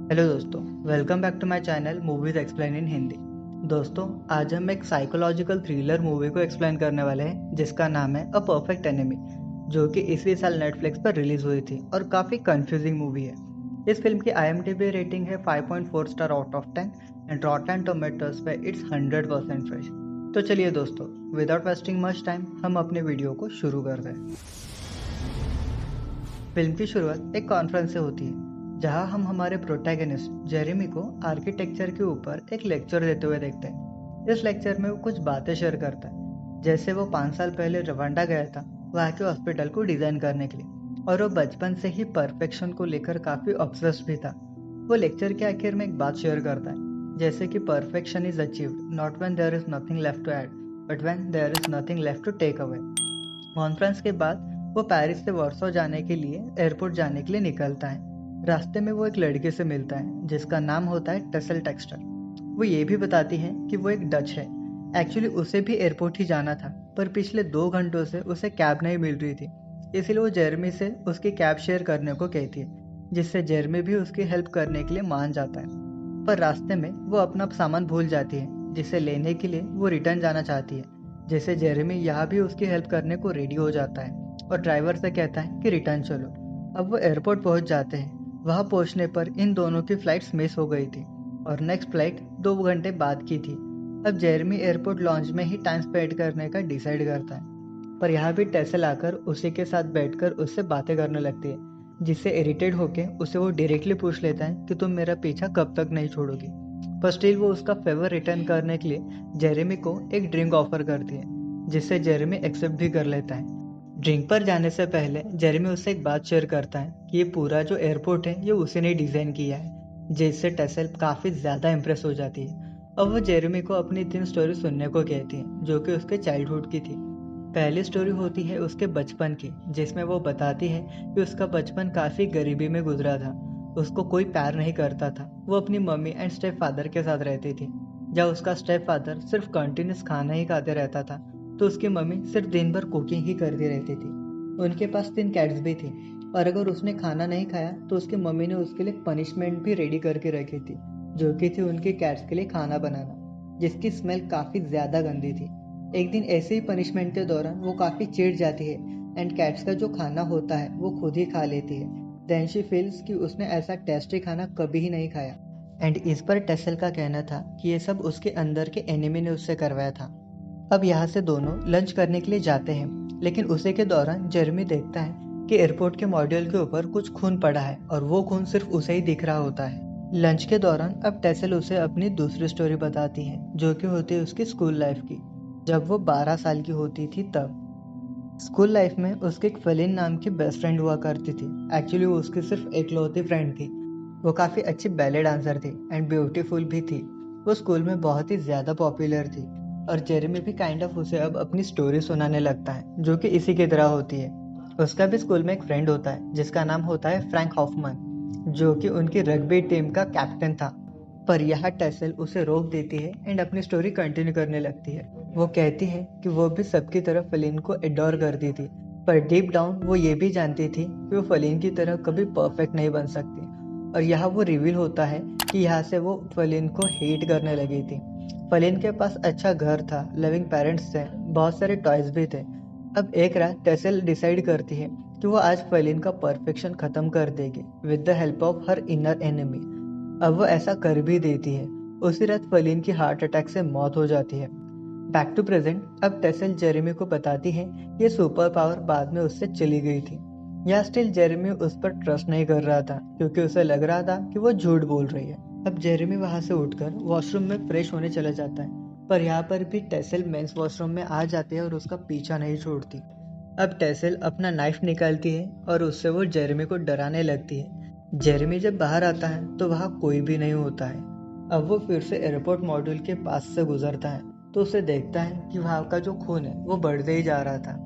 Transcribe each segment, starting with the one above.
Hello दोस्तों, welcome back to my channel movies explain in Hindi. दोस्तों, आज हम एक साइकोलॉजिकल थ्रिलर मूवी को एक्सप्लेन करने वाले हैं जिसका नाम है अ परफेक्ट एनिमी, जो कि इसी साल नेटफ्लिक्स पर रिलीज हुई थी और काफ़ी कंफ्यूजिंग मूवी है। इस फिल्म की IMDb रेटिंग है 5.4 star out of 10 and रॉटन tomatoes पे इट्स 100% फ्रेश। तो चलिए दोस्तों, विदाउट वेस्टिंग मच टाइम हम अपने वीडियो को शुरू करते हैं। फिल्म की शुरुआत एक कॉन्फ्रेंस से होती है जहां हम हमारे प्रोटैगनिस्ट जेरेमी को आर्किटेक्चर के ऊपर एक लेक्चर देते हुए देखते हैं। इस लेक्चर में वो कुछ बातें शेयर करता है, जैसे वो 5 साल पहले रवांडा गया था वहाँ के हॉस्पिटल को डिजाइन करने के लिए, और वो बचपन से ही परफेक्शन को लेकर काफी ऑब्सेस्ड भी था। वो लेक्चर के आखिर में एक बात शेयर करता है, जैसे कि perfection is achieved not when there is nothing left to add but when there is nothing left to take away. Conference के बाद वो पेरिस से वॉर्सो जाने के लिए एयरपोर्ट जाने के लिए निकलता है। रास्ते में वो एक लड़के से मिलता है जिसका नाम होता है टेसल टेक्सटर। वो ये भी बताती है कि वो एक डच है। एक्चुअली उसे भी एयरपोर्ट ही जाना था, पर पिछले 2 घंटों से उसे कैब नहीं मिल रही थी, इसलिए वो जेरमी से उसकी कैब शेयर करने को कहती है, जिससे जेरमी भी उसकी हेल्प करने के लिए मान जाता है। पर रास्ते में वो अपना सामान भूल जाती है, जिसे लेने के लिए वो रिटर्न जाना चाहती है, जैसे जेरेमी यहाँ भी उसकी हेल्प करने को रेडी हो जाता है और ड्राइवर से कहता है कि रिटर्न चलो। अब वो एयरपोर्ट पहुंच जाते हैं। वहां पहुंचने पर इन दोनों की फ्लाइट्स मिस हो गई थी और नेक्स्ट फ्लाइट 2 घंटे बाद की थी। अब जेरेमी एयरपोर्ट लॉन्च में ही टाइम स्पेंड करने का डिसाइड करता है, पर यहाँ भी टेसल आकर उसी के साथ बैठकर उससे बातें करने लगती है, जिससे इरिटेट होके उसे वो डायरेक्टली पूछ लेता है कि तुम मेरा पीछा कब तक नहीं छोड़ोगी। पर स्टिल वो उसका फेवर रिटर्न करने के लिए जेरेमी को एक ड्रिंक ऑफर करती है, जिससे जेरेमी एक्सेप्ट भी कर लेता है। ड्रिंक पर जाने से पहले जेरेमी उससे एक बात शेयर करता है कि ये पूरा जो एयरपोर्ट है ये उसी ने डिजाइन किया है, जिससे टेसल काफी ज्यादा इम्प्रेस हो जाती है। और वो जेरेमी को अपनी 3 स्टोरी सुनने को कहती है जो कि उसके चाइल्डहुड की थी। पहली स्टोरी होती है उसके बचपन की, जिसमें वो बताती है कि उसका बचपन काफी गरीबी में गुजरा था। उसको कोई प्यार नहीं करता था। वो अपनी मम्मी एंड स्टेप फादर के साथ रहती थी। जब उसका स्टेप फादर सिर्फ कंटिन्यूस खाना ही खाते रहता था, तो उसकी मम्मी सिर्फ दिन भर कुकिंग ही करती रहती थी। उनके पास 3 कैट्स भी थी, और अगर उसने खाना नहीं खाया तो उसकी मम्मी ने उसके लिए पनिशमेंट भी रेडी करके रखी थी, जो कि थी उनके कैट्स के लिए खाना बनाना, जिसकी स्मेल काफी ज्यादा गंदी थी। एक दिन ऐसे ही पनिशमेंट के दौरान वो काफी चिढ़ जाती है एंड कैट्स का जो खाना होता है वो खुद ही खा लेती है। देन शी फील्स कि उसने ऐसा टेस्टी खाना कभी ही नहीं खाया। एंड इस पर टेसल का कहना था कि ये सब उसके अंदर के एनिमी ने उससे करवाया था। अब यहाँ से दोनों लंच करने के लिए जाते हैं, लेकिन उसी के दौरान जेरमी देखता है कि एयरपोर्ट के मॉड्यूल के ऊपर कुछ खून पड़ा है और वो खून सिर्फ उसे ही दिख रहा होता है। लंच के दौरान अब टेसल उसे अपनी दूसरी स्टोरी बताती है, जो कि होती है उसकी स्कूल लाइफ की, जब वो 12 साल की होती थी तब। स्कूल लाइफ में उसकी एक फलीन नाम की बेस्ट फ्रेंड हुआ करती थी। एक्चुअली वो उसकी सिर्फ एकलौती फ्रेंड थी। वो काफ़ी अच्छी बैले डांसर थी एंड ब्यूटीफुल भी थी। वो स्कूल में बहुत ही ज़्यादा पॉपुलर थी, और जेरेमी भी काइंड ऑफ उसे अब अपनी स्टोरी सुनाने लगता है, जो कि इसी की तरह होती है। उसका भी स्कूल में एक फ्रेंड होता है जिसका नाम होता है फ्रैंक हॉफमन, जो कि उनकी रग्बी टीम का कैप्टन था। पर यह टेसल उसे रोक देती है एंड अपनी स्टोरी कंटिन्यू करने लगती है। वो कहती है कि वो भी सबकी तरह फलीन को एडोर करती थी, पर डीप डाउन वो ये भी जानती थी कि वो फलीन की तरह कभी परफेक्ट नहीं बन सकती। और यहाँ वो रिवील होता है कि यहाँ से वो फलीन को हेट करने लगी थी। फलीन के पास अच्छा घर था, लविंग पेरेंट्स थे, बहुत सारे टॉयज भी थे। अब एक रात टेसल डिसाइड करती है कि वो आज फलीन का परफेक्शन खत्म कर देगी with the help of her inner enemy. अब वो ऐसा कर भी देती है। उसी रात फलीन की हार्ट अटैक से मौत हो जाती है। बैक टू प्रेजेंट, अब टेसल जेरेमी को बताती है ये सुपर पावर बाद में उससे चली गई थी। या स्टिल जेरेमी उस पर ट्रस्ट नहीं कर रहा था, क्योंकि उसे लग रहा था कि वो झूठ बोल रही है। अब जेरेमी वहां से उठकर वॉशरूम में फ्रेश होने चला जाता है, पर यहाँ पर भी टेसल मेंस वॉशरूम में आ जाती है और उसका पीछा नहीं छोड़ती। अब टेसल अपना नाइफ निकालती है और उससे वो जेरेमी को डराने लगती है। जेरेमी जब बाहर आता है तो वहाँ कोई भी नहीं होता है। अब वो फिर से एयरपोर्ट मॉड्यूल के पास से गुजरता है, तो उसे देखता है कि वहाँ का जो खून है वो बढ़ते ही जा रहा था।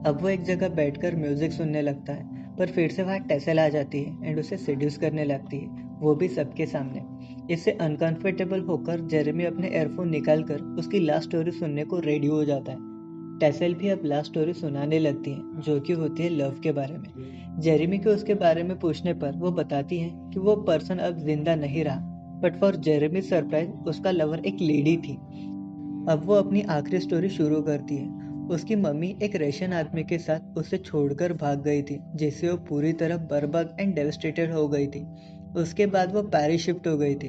अब वो एक जगह बैठकर म्यूजिक सुनने लगता है, पर फिर से वहाँ टेसल आ जाती है एंड उसे सेड्यूस करने लगती है, वो भी सबके सामने। इससे अनकंफर्टेबल होकर जेरेमी अपने एयरफोन निकालकर उसकी लास्ट स्टोरी सुनने को रेडी हो जाता है। टेसल भी अब लव स्टोरी सुनाने लगती है जो कि होती है लव के बारे में। जेरेमी को उसके बारे में पूछने पर वो बताती है कि वो पर्सन अब जिंदा नहीं रहा, बट फॉर जेरेमी सरप्राइज उसका लवर एक लेडी थी। अब वो अपनी आखिरी स्टोरी शुरू करती है। उसकी मम्मी एक रशियन आदमी के साथ उसे छोड़कर भाग गई थी, जिससे वो पूरी तरह बर्बाद एंड डेवस्टेटेड हो गई थी। उसके बाद वो पेरिस शिफ्ट हो गई थी।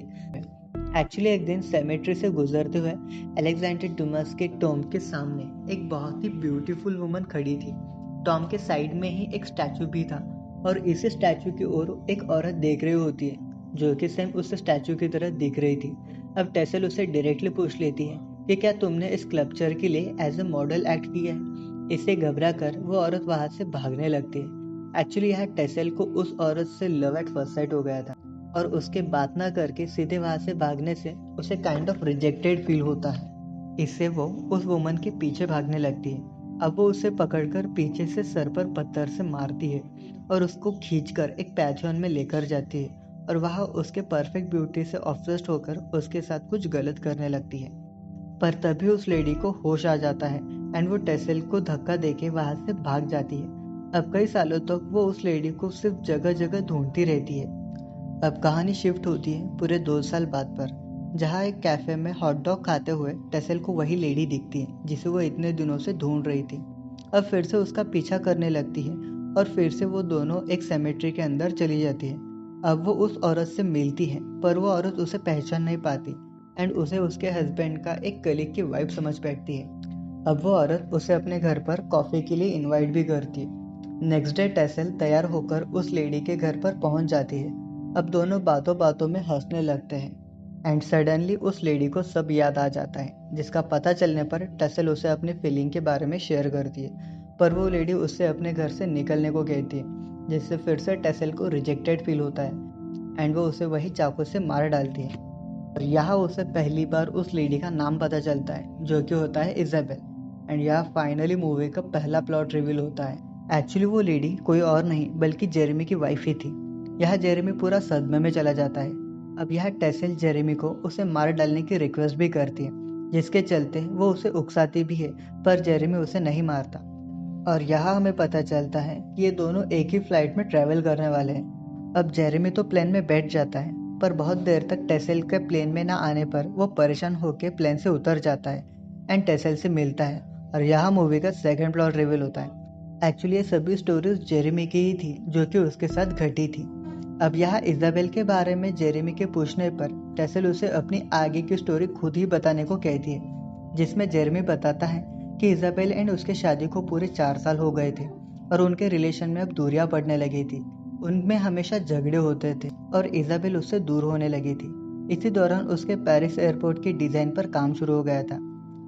एक्चुअली एक दिन सेमेट्री से गुजरते हुए अलेक्जेंडर डुमस के टॉम के सामने एक बहुत ही ब्यूटीफुल वुमन खड़ी थी। टॉम के साइड में ही एक स्टैचू भी था और इसी स्टैचू की ओर एक औरत देख रही होती है जो कि सेम उस स्टैचू की तरह दिख रही थी। अब टेसल उसे डायरेक्टली पूछ लेती है कि क्या तुमने इस स्कल्पचर के लिए एज ए मॉडल एक्ट किया है। इससे घबरा कर वो औरत वहां से भागने लगती है। एक्चुअली यहाँ टेसल को उस औरत से लव एट फर्स्ट साइट हो गया था और उसके बात ना करके सीधे वहां से भागने से उसे काइंड ऑफ रिजेक्टेड फील होता है। इससे वो उस वुमन के पीछे भागने लगती है। अब वो उसे पकड़कर पीछे से सर पर पत्थर से मारती है और उसको खींचकर एक पैथियन में लेकर जाती है और वहाँ उसके परफेक्ट ब्यूटी से ऑब्सेस्ड होकर उसके साथ कुछ गलत करने लगती है। पर तभी उस लेडी को होश आ जाता है एंड वो टेसल को धक्का देके वहां से भाग जाती है। अब कई सालों तक वो उस लेडी को सिर्फ जगह जगह ढूंढती रहती है। अब कहानी शिफ्ट होती है पूरे 2 साल बाद पर, जहाँ एक कैफे में हॉट डॉग खाते हुए टेसल को वही लेडी दिखती है जिसे वो इतने दिनों से ढूंढ रही थी। अब फिर से उसका पीछा करने लगती है और फिर से वो दोनों एक सेमेट्री के अंदर चली जाती है। अब वो उस औरत से मिलती है पर वो औरत उसे पहचान नहीं पाती एंड उसे उसके हस्बैंड का एक कलीग की वाइफ समझ बैठती है। अब वो औरत उसे अपने घर पर कॉफी के लिए इनवाइट भी करती है। नेक्स्ट डे टेसल तैयार होकर उस लेडी के घर पर पहुंच जाती है। अब दोनों बातों बातों में हंसने लगते हैं एंड सडनली उस लेडी को सब याद आ जाता है, जिसका पता चलने पर टेसल उसे अपनी फीलिंग के बारे में शेयर करती है। पर वो लेडी उससे अपने घर से निकलने को कहती है, जिससे फिर से टेसल को रिजेक्टेड फील होता है एंड वो उसे वही चाकू से मार डालती है। और यहाँ उसे पहली बार उस लेडी का नाम पता चलता है जो कि होता है इजाबेल। एंड यहाँ फाइनली मूवी का पहला प्लॉट रिवील होता है। एक्चुअली वो लेडी कोई और नहीं बल्कि जेरेमी की वाइफ ही थी। यह जेरेमी पूरा सदमे में चला जाता है। अब यह टेसल जेरेमी को उसे मार डालने की रिक्वेस्ट भी करती है, जिसके चलते वो उसे उकसाती भी है, पर जेरेमी उसे नहीं मारता। और यहाँ हमें पता चलता है कि ये दोनों एक ही फ्लाइट में ट्रेवल करने वाले हैं। अब जेरेमी तो प्लेन में बैठ जाता है, पर बहुत देर तक टेसल के प्लेन में ना आने पर वो परेशान होकर प्लेन से उतर जाता है एंड टेसल से मिलता है। और यहाँ मूवी का सेकंड प्लॉट रिवील होता है। एक्चुअली ये सभी स्टोरीज जेरेमी की ही थी जो कि उसके साथ घटी थी। अब यहाँ इजाबेल के बारे में जेरेमी के पूछने पर टेसल उसे अपनी आगे की स्टोरी खुद ही बताने को कहती है, जिसमें जेरेमी बताता है कि इजाबेल एंड उसके शादी को पूरे 4 साल हो गए थे और उनके रिलेशन में अब दूरियां पड़ने लगी थी। उनमें हमेशा झगड़े होते थे और इजाबेल उससे दूर होने लगी थी। इसी दौरान उसके पेरिस एयरपोर्ट की डिजाइन पर काम शुरू हो गया था।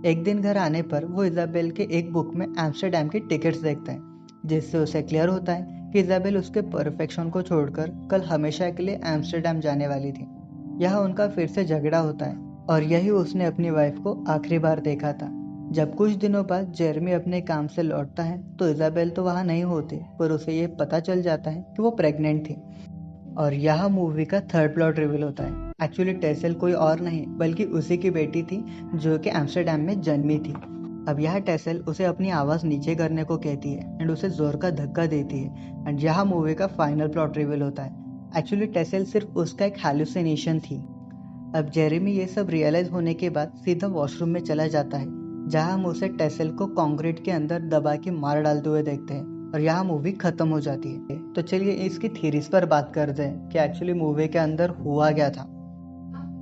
एक दिन घर आने पर वो इजाबेल के एक बुक में एम्स्टर्डम की टिकट्स देखता है, जिससे उसे क्लियर होता है कि इजाबेल उसके परफेक्शन को छोड़कर कल हमेशा के लिए एम्स्टर्डम जाने वाली थी। यहाँ उनका फिर से झगड़ा होता है और यही उसने अपनी वाइफ को आखिरी बार देखा था। जब कुछ दिनों बाद जेरेमी अपने काम से लौटता है तो इजाबेल तो वहाँ नहीं होती, पर उसे ये पता चल जाता है कि वो प्रेग्नेंट थी। और यहाँ मूवी का थर्ड प्लॉट रिवील होता है। एक्चुअली टेसल कोई और नहीं बल्कि उसी की बेटी थी जो कि एम्स्टर्डम में जन्मी थी। अब यह टेसल उसे अपनी आवाज़ नीचे करने को कहती है एंड उसे जोर का धक्का देती है एंड यहाँ मूवी का फाइनल प्लॉट रिवील होता है। एक्चुअली टेसल सिर्फ उसका एक हैलुसिनेशन थी। अब जेरेमी ये सब रियलाइज होने के बाद सीधा वॉशरूम में चला जाता है, जहाँ हम उसे टेसल को कंक्रीट के अंदर दबा के मार डालते हुए देखते हैं और यहाँ मूवी खत्म हो जाती है। तो चलिए इसकी थीरीज पर बात करते हैं कि एक्चुअली मूवी के अंदर हुआ क्या था।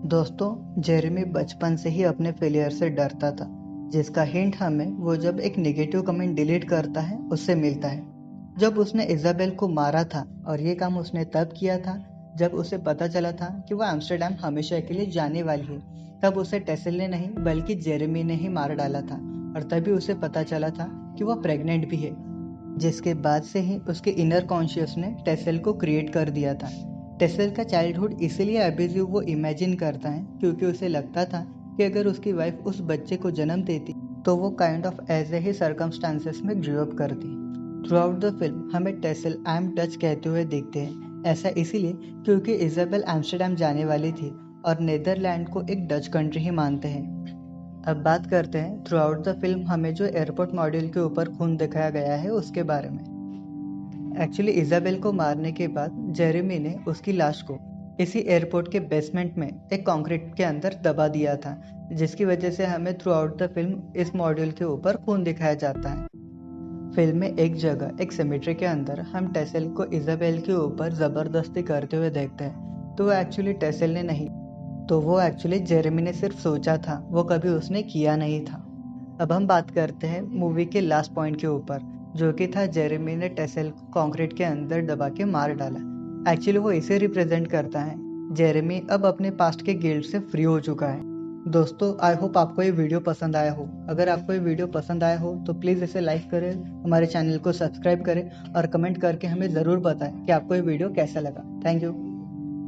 दोस्तों, जेरेमी बचपन से ही अपने फेलियर से डरता था, जिसका हिंट हमें वो जब एक नेगेटिव कमेंट डिलीट करता है उससे मिलता है। जब उसने इजाबेल को मारा था और ये काम उसने तब किया था जब उसे पता चला था कि वो एम्स्टर्डम हमेशा के लिए जाने वाली है। तब उसे टेसल ने नहीं बल्कि जेरेमी ने ही मार डाला था और तभी उसे पता चला था कि वो प्रेग्नेंट भी है, जिसके बाद से ही उसके इनर कॉन्शियस ने टेसल को क्रिएट कर दिया था। टेसल का चाइल्डहुड इसीलिए अब्यूजिव वो इमेजिन करता है क्योंकि उसे लगता था कि अगर उसकी वाइफ उस बच्चे को जन्म देती तो वो काइंड ऑफ ऐसे ही सर्कमस्टांसेस में ग्रो अप करती। थ्रू आउट द फिल्म हमें टेसल आई एम डच कहते हुए देखते हैं। ऐसा इसीलिए क्योंकि इजाबेल एम्स्टर्डम जाने वाली थी और नीदरलैंड को एक डच कंट्री ही मानते हैं। अब बात करते हैं थ्रू आउट द फिल्म हमें जो एयरपोर्ट मॉड्यूल के ऊपर खून दिखाया गया है उसके बारे में। एक्चुअली इजाबेल को मारने के बाद जेरेमी ने उसकी लाश को इसी एयरपोर्ट के बेसमेंट में एक कंक्रीट के अंदर दबा दिया था, जिसकी वजह से हमें थ्रू आउट द फिल्म इस मॉड्यूल के ऊपर खून दिखाया जाता है। फिल्म में एक जगह एक सेमेट्री के अंदर हम टेसेल को इजाबेल के ऊपर ज़बरदस्ती करते हुए देखते हैं, तो वो एक्चुअली टेसेल ने नहीं, तो वो एक्चुअली जेरेमी ने सिर्फ सोचा था, वो कभी उसने किया नहीं था। अब हम बात करते हैं मूवी के लास्ट पॉइंट के ऊपर, जो कि था जेरेमी ने टेसेल को कंक्रीट के अंदर दबा के मार डाला। एक्चुअली वो इसे रिप्रेजेंट करता है, जेरेमी अब अपने पास्ट के गिल्ट से फ्री हो चुका है। दोस्तों, आई होप आपको ये वीडियो पसंद आया हो। अगर आपको ये वीडियो पसंद आया हो तो प्लीज़ इसे लाइक करें, हमारे चैनल को सब्सक्राइब करें और कमेंट करके हमें ज़रूर बताएं कि आपको ये वीडियो कैसा लगा। Thank you.